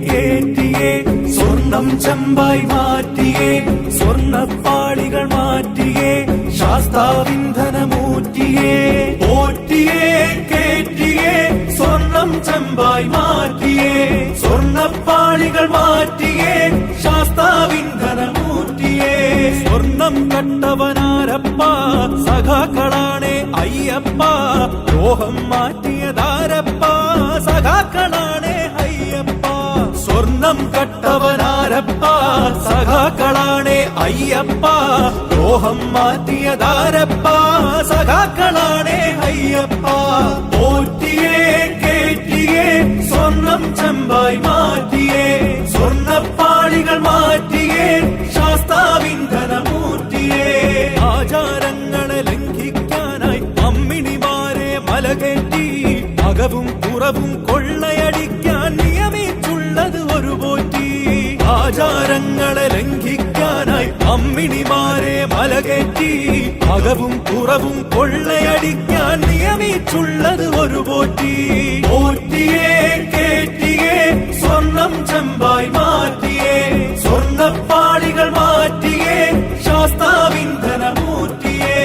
കേറ്റിയേ സ്വർണം ചെമ്പായി മാറ്റിയേ സ്വർണ്ണപ്പാളികൾ മാറ്റിയേ ശാസ്താവിന്ധനമൂറ്റിയേ പോറ്റിയേ കേറ്റിയേ സ്വർണം ചെമ്പായി മാറ്റിയേ സ്വർണ്ണപ്പാളികൾ മാറ്റിയേ ശാസ്താവിന്ധനമൂറ്റിയേ സ്വർണം കട്ടവനാരപ്പ സഖാക്കളാണേ അയ്യപ്പ ലോഹം മാറ്റിയതാരപ്പ സഖാക്കളാണേ അയ്യപ്പ സ്വർണം കട്ടവനാരപ്പ സഖാക്കളാണേ അയ്യപ്പ ലോഹം മാറ്റിയതാരപ്പ സഖാക്കളാണേ അയ്യപ്പ പോറ്റിയേ കേറ്റിയേ സ്വർണം ചെമ്പായി മാറ്റിയേ സ്വർണ്ണപ്പാളികൾ മാറ്റിയേ ശാസ്താവിന്ധനമൂർത്തിയേ ആചാരങ്ങളെ ലംഘിക്കാനായി അമ്മിണിമാരെ മലകേറ്റി അകവും പുറവും കൊള്ളയടിക്കാൻ നിയമിച്ചുള്ളത് ഒരു പോറ്റി ആചാരങ്ങളെ ലംഘിക്കാനായി അമ്മിണിമാരെ മലകേറ്റി അകവും പുറവും കൊള്ളയടിക്കാൻ നിയമിച്ചുള്ളത് ഒരു പോറ്റി പോറ്റിയേ കേറ്റിയേ സ്വർണം ചെമ്പായി മാറ്റിയേ സ്വർണ്ണപ്പാളികൾ മാറ്റിയേ ശാസ്താവിന്ധനമൂർത്തിയേ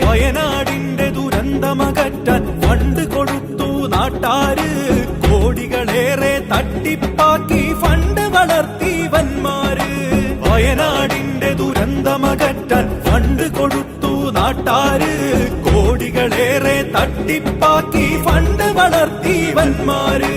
വയനാടിന്റെ ദുരന്തമകറ്റാൻ ഫണ്ട് കൊടുത്തു നാട്ടാര് കോടികളേറെ തട്ടിപ്പാക്കി ഫണ്ട് വളർത്തി വന്മാര് വയനാടിന്റെ ദുരന്തമകറ്റാൻ ഫണ്ട് കൊടുത്തു നാട്ടാര് കോടികളേറെ തട്ടിപ്പാക്കി ഫണ്ട് വളർത്തി വന്മാര്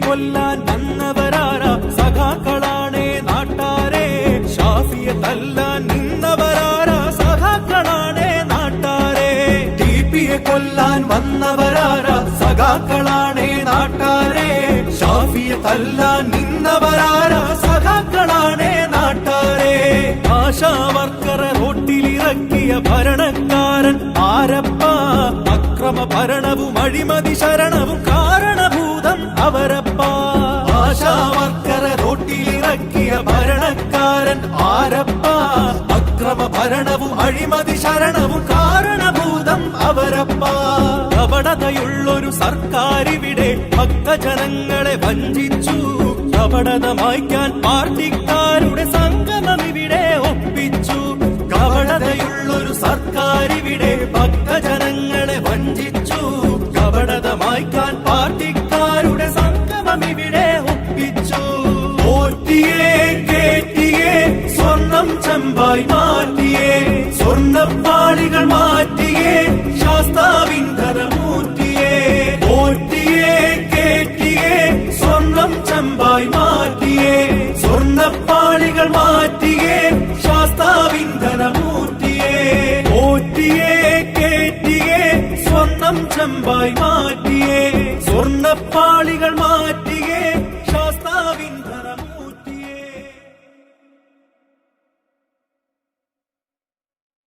കൊല്ലാൻ വന്നവരാരാ സഖാക്കളാണേ നാട്ടാരെ ഷാഫിയെ തല്ലാൻ നിന്നവരാരാ സഖാക്കളാണേ നാട്ടാരെ ടിപിയെ കൊല്ലാൻ വന്നവരാരാ സഖാക്കളാണേ നാട്ടാരെ ഷാഫിയെ തല്ലാൻ നിന്നവരാരാ സഖാക്കളാണേ നാട്ടാരെ ആശാവർക്കറെ റോട്ടിലിറക്കിയ ഭരണക്കാരൻ ആരപ്പ അക്രമ ഭരണവും അഴിമതി ശരണവും കാരണഭൂതം അവരപ്പ ആശാവർക്കറെ റോട്ടിലിറക്കിയ ഭരണക്കാരൻ ആരപ്പ അക്രമ ഭരണവും അഴിമതി ശരണവും കാരണഭൂതം അവരപ്പ കപടതയുള്ളൊരു സർക്കാരിവിടെ ഭക്തജനങ്ങളെ വഞ്ചിച്ചു കപടത മായ്ക്കാൻ പാർട്ടിക്കാരുടെ സംഗമം ഇവിടെ ഒപ്പിച്ചു കപടതയുള്ളൊരു സർക്കാരിവിടെ ഭക്തജനങ്ങളെ വഞ്ചിച്ചു കപടത മായ്ക്കാൻ പാർട്ടിക്കാരുടെ സംഗമം ഇവിടെ ഒപ്പിച്ചു പോറ്റിയേ കേറ്റിയേ സ്വർണം ചെമ്പായി മാറ്റിയേ സ്വർണ്ണപ്പാളികൾ മാറ്റിയേ ശാസ്താവിന്ധനമൂർത്തിയേ പോറ്റിയേ കേറ്റിയേ സ്വർണം ചെമ്പായി മാറ്റിയേ സ്വർണ്ണപ്പാളികൾ മാറ്റിയേ ശാസ്താവിന്ധനമൂർത്തിയേ പോറ്റിയേ കേറ്റിയേ സ്വർണം ചെമ്പായി മാറ്റിയേ സ്വർണ്ണപ്പാളികൾ മാറ്റി